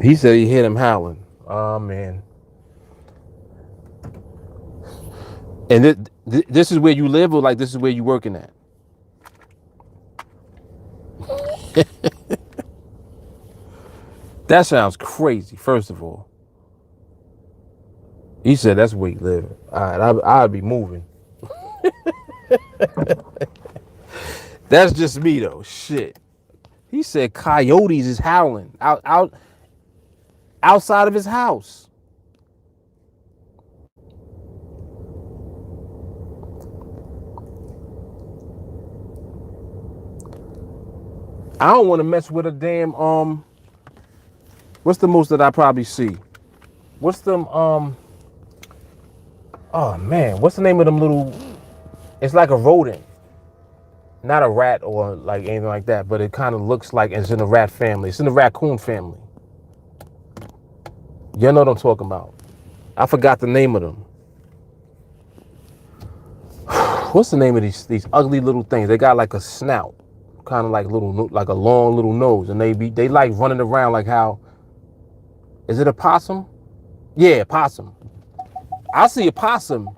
He said he hit him howling. Oh, man. And this is where you live, or like this is where you working at? That sounds crazy, first of all. He said that's where you live. All right, I'd be moving. That's just me, though. Shit. He said coyotes is howling outside of his house. I don't want to mess with a damn what's the most that I probably see? What's them oh man, what's the name of them little, it's like a rodent. Not a rat or like anything like that, but it kind of looks like it's in the rat family. It's in the raccoon family. You know what I'm talking about. I forgot the name of them. What's the name of these ugly little things? They got like a snout, kind of like like a long little nose, and they like running around like how, is it a possum? Yeah, possum. I see a possum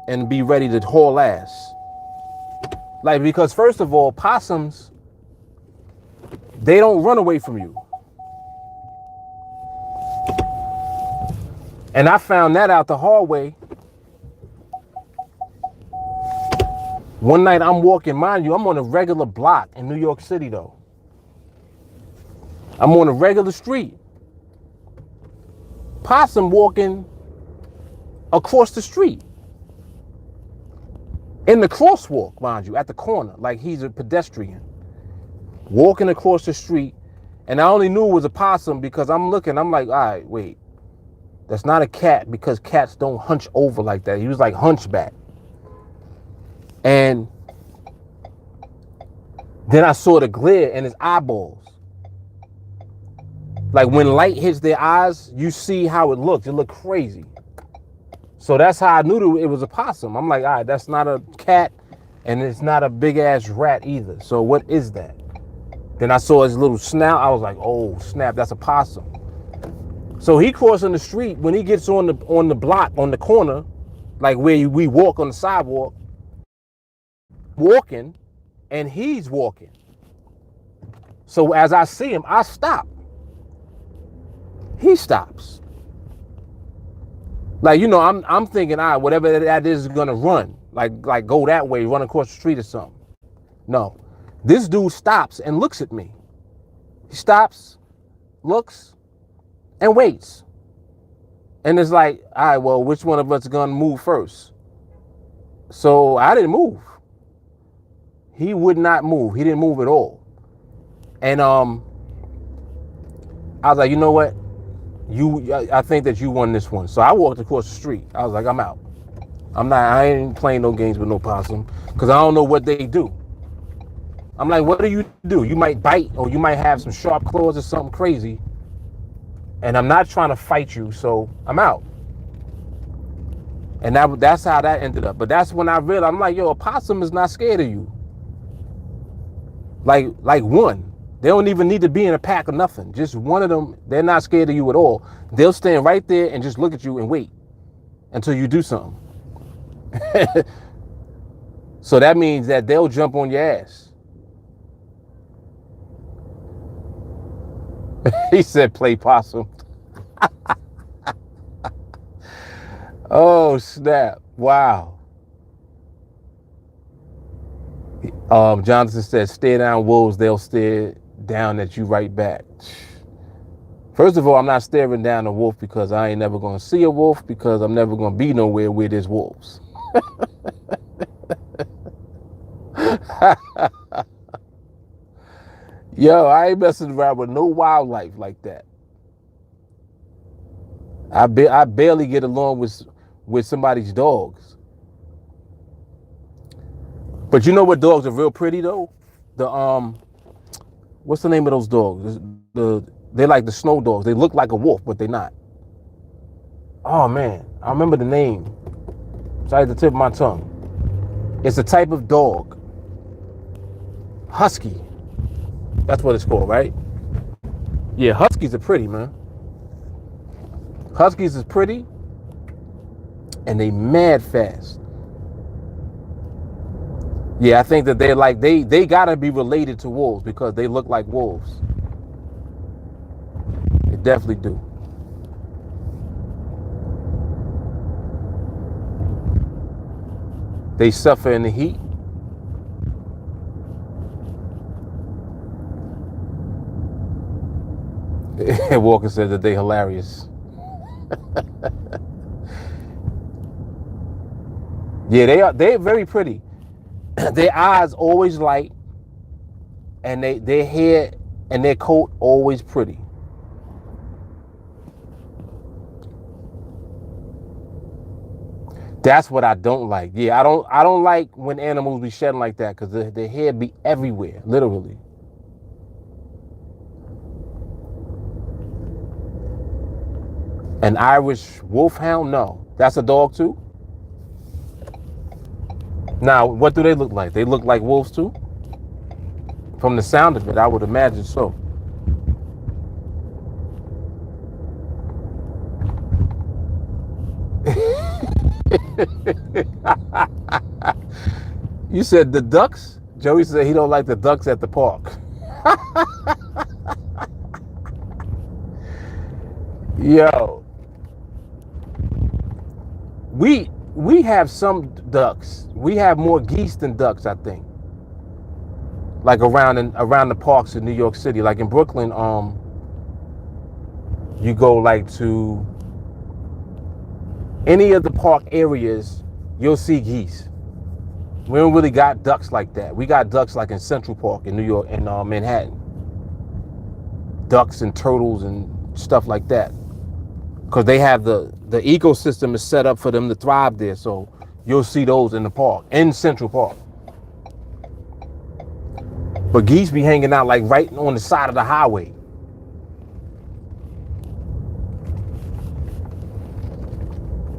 and be ready to haul ass. Like, because first of all, possums, they don't run away from you. And I found that out the hard way. One night I'm walking, mind you, I'm on a regular block in New York City though. I'm on a regular street. Possum walking across the street. In the crosswalk, mind you, at the corner, like he's a pedestrian. Walking across the street, and I only knew it was a possum because I'm looking, I'm like, all right, wait. That's not a cat because cats don't hunch over like that. He was like hunchback. And then I saw the glare in his eyeballs. Like when light hits their eyes, you see how it looks. It looked crazy. So that's how I knew it was a possum. I'm like, all right, that's not a cat and it's not a big ass rat either. So what is that? Then I saw his little snout. I was like, oh snap, that's a possum. So he crossing the street. When he gets on the block, on the corner, like where we walk on the sidewalk, walking, and he's walking. So as I see him, I stop. He stops. Like, you know, I'm thinking, all right, whatever that is gonna run, like go that way, run across the street or something. No, this dude stops and looks at me. He stops, looks, and waits. And it's like, all right, well, which one of us is gonna move first? So I didn't move. He would not move. He didn't move at all. And I was like, you know what? I think that you won this one. So I walked across the street. I was like, I'm out. I ain't playing no games with no possum because I don't know what they do. I'm like, what do? You might bite or you might have some sharp claws or something crazy. And I'm not trying to fight you, so I'm out. And that's how that ended up. But that's when I realized, I'm like, yo, a possum is not scared of you. Like one. They don't even need to be in a pack or nothing. Just one of them, they're not scared of you at all. They'll stand right there and just look at you and wait until you do something. So that means that they'll jump on your ass. He said play possum. Oh, snap. Wow. Jonathan said, stare down wolves, they'll stare down at you right back. First of all, I'm not staring down a wolf because I ain't never going to see a wolf, because I'm never going to be nowhere where there's wolves. Yo, I ain't messing around with no wildlife like that. I barely get along with somebody's dogs. But you know what dogs are real pretty though? The what's the name of those dogs? They're like the snow dogs. They look like a wolf, but they're not. Oh man, I remember the name. It's right at the tip of my tongue. It's a type of dog. Husky. That's what it's called, right? Yeah, huskies are pretty, man. Huskies is pretty, and they mad fast. Yeah, I think that they're like they gotta be related to wolves because they look like wolves. They definitely do. They suffer in the heat. Walker said that they hilarious. Yeah, they're very pretty. Their eyes always light, and their hair and their coat always pretty. That's what I don't like. Yeah, I don't like when animals be shedding like that because their hair be everywhere, literally. An Irish wolfhound? No. That's a dog too? Now, what do they look like? They look like wolves too? From the sound of it, I would imagine so. You said the ducks? Joey said he don't like the ducks at the park. Yo, we have some ducks. We have more geese than ducks, I think. Like around the parks in New York City, like in Brooklyn, you go like to any of the park areas, you'll see geese. We don't really got ducks like that. We got ducks like in Central Park in New York and Manhattan. Ducks and turtles and stuff like that. Because they have the ecosystem is set up for them to thrive there. So you'll see those in the park, in Central Park. But geese be hanging out like right on the side of the highway.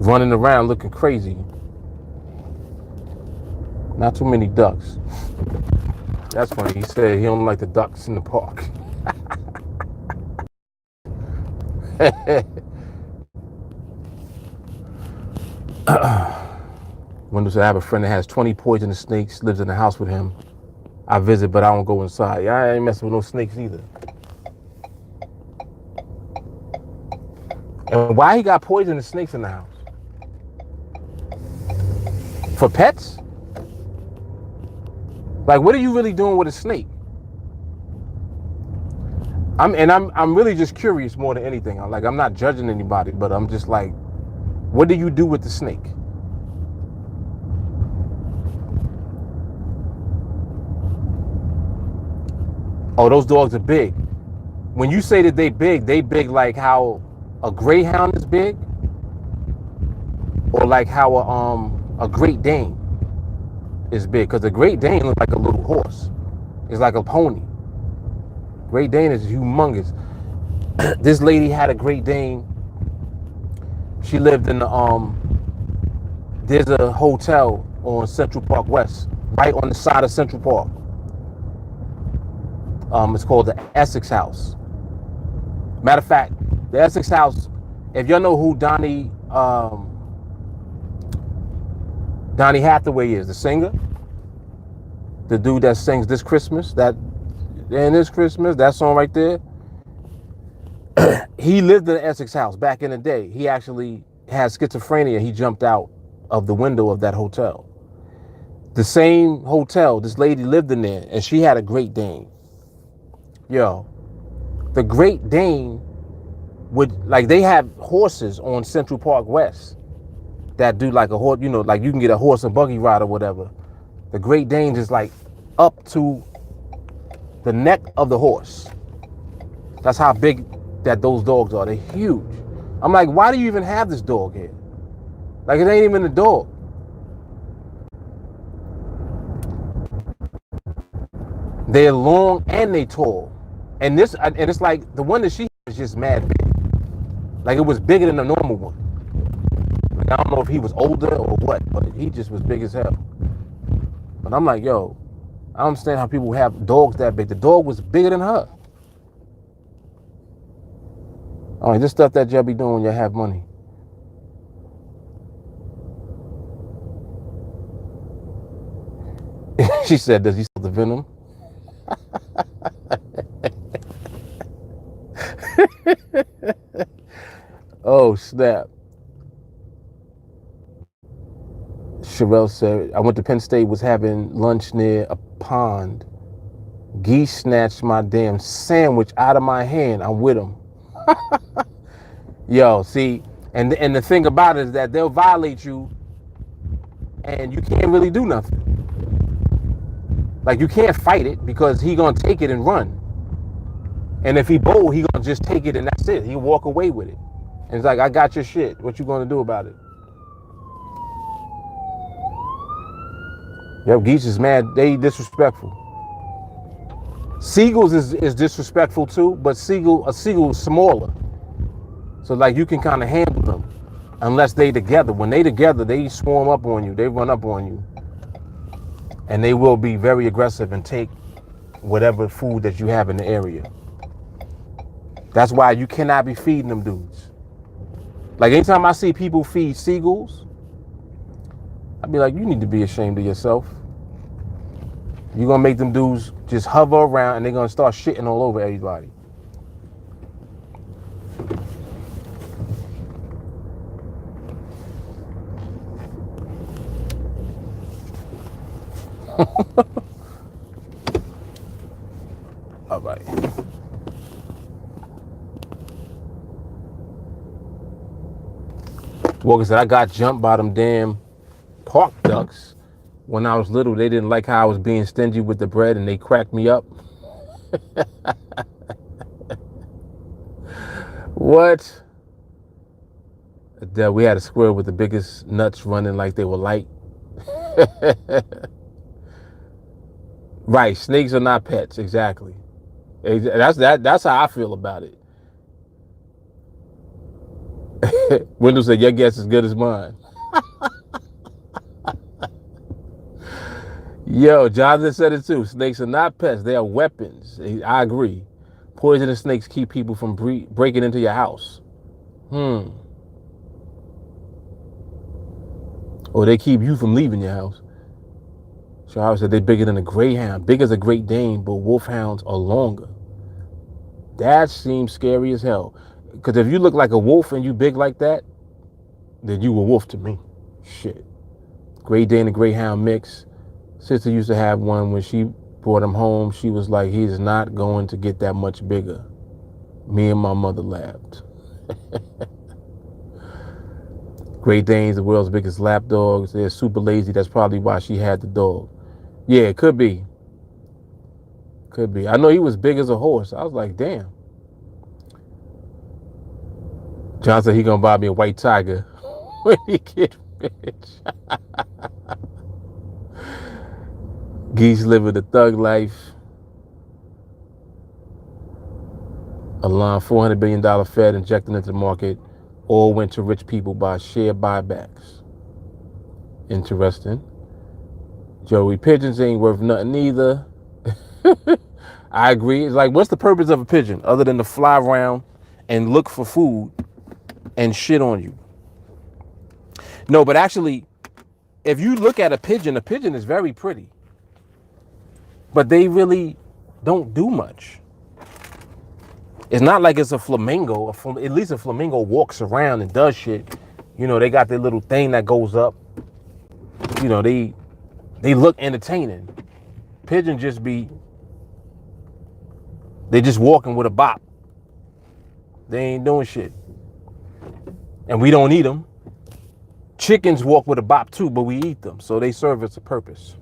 Running around looking crazy. Not too many ducks. That's funny. He said he don't like the ducks in the park. Windows said, I have a friend that has 20 poisonous snakes, lives in the house with him. I visit, but I don't go inside. Yeah, I ain't messing with no snakes either. And why he got poisonous snakes in the house? For pets? Like, what are you really doing with a snake? I'm really just curious more than anything. I'm not judging anybody, but I'm just like, what do you do with the snake? Oh, those dogs are big. When you say that they big like how a greyhound is big, or like how a Great Dane is big. Because a Great Dane looks like a little horse. It's like a pony. Great Dane is humongous. This lady had a Great Dane. She lived in there's a hotel on Central Park West, right on the side of Central Park. It's called the Essex House. Matter of fact, the Essex House, if y'all know who Donnie Hathaway is, the singer, the dude that sings This Christmas, that song right there, he lived in the Essex House back in the day. He actually had schizophrenia. He jumped out of the window of that hotel. The same hotel, this lady lived in there, and she had a Great Dane. Yo, the Great Dane would, like, they have horses on Central Park West that do like a horse, you know, like you can get a horse and buggy ride or whatever. The Great Dane is like up to the neck of the horse. That's how big that those dogs are. They're huge. I'm like, why do you even have this dog here? Like, it ain't even a dog. They're long and they tall. And it's like the one that she was just mad big. Like, it was bigger than the normal one. Like, I don't know if he was older or what, but he just was big as hell. But I'm like, yo, I don't understand how people have dogs that big. The dog was bigger than her. All right, this stuff that y'all be doing when y'all have money. She said, does he sell the venom? Oh, snap. Sherelle said, I went to Penn State, was having lunch near a pond. Geese snatched my damn sandwich out of my hand. I'm with them. Yo, see, and the thing about it is that they'll violate you and you can't really do nothing. Like, you can't fight it because he gonna take it and run. And if he bold, he gonna just take it and that's it. He'll walk away with it. And it's like, I got your shit. What you gonna do about it? Yep, geese is mad. They disrespectful. Seagulls is disrespectful too, but a seagull is smaller. So like you can kind of handle them unless they together. When they together, they swarm up on you. They run up on you. And they will be very aggressive and take whatever food that you have in the area. That's why you cannot be feeding them dudes. Like anytime I see people feed seagulls, I'd be like, you need to be ashamed of yourself. You're going to make them dudes just hover around and they're going to start shitting all over everybody. All right. Walker said, I got jumped by them damn park ducks. When I was little, they didn't like how I was being stingy with the bread and they cracked me up. What? We had a squirrel with the biggest nuts running like they were light. Right, snakes are not pets, exactly. That's how I feel about it. Windows said, your guess is good as mine. Yo, Jonathan said it too. Snakes are not pets. They are weapons. I agree. Poisonous snakes keep people from breaking into your house. Or they keep you from leaving your house. So I said they're bigger than a greyhound. Big as a Great Dane, but wolfhounds are longer. That seems scary as hell. Because if you look like a wolf and you big like that, then you a wolf to me. Shit. Great Dane and greyhound mix. Sister used to have one. When she brought him home, she was like, he's not going to get that much bigger. Me and my mother laughed. Great Danes, the world's biggest lap dogs. They're super lazy. That's probably why she had the dog. Yeah, it could be. Could be. I know he was big as a horse. I was like, damn. John said he gonna buy me a white tiger when he get rich. Geese living the thug life. Alon, $400 billion Fed injecting into the market. All went to rich people by share buybacks. Interesting. Joey, pigeons ain't worth nothing either. I agree. It's like, what's the purpose of a pigeon other than to fly around and look for food and shit on you? No, but actually, if you look at a pigeon is very pretty. But they really don't do much. It's not like it's a flamingo. At least a flamingo walks around and does shit. You know, they got their little thing that goes up. You know, they They look entertaining. Pigeons just they just walking with a bop. They ain't doing shit. And we don't eat them. Chickens walk with a bop too, but we eat them. So they serve as a purpose.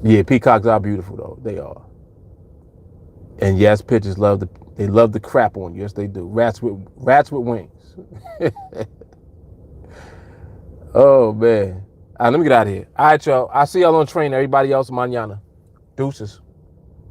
Yeah, peacocks are beautiful though. They are. And yes, pigeons love the crap on you. Yes, they do. Rats with wings. Oh man. All right, let me get out of here. All right, y'all. I'll see y'all on train. Everybody else, mañana. Deuces.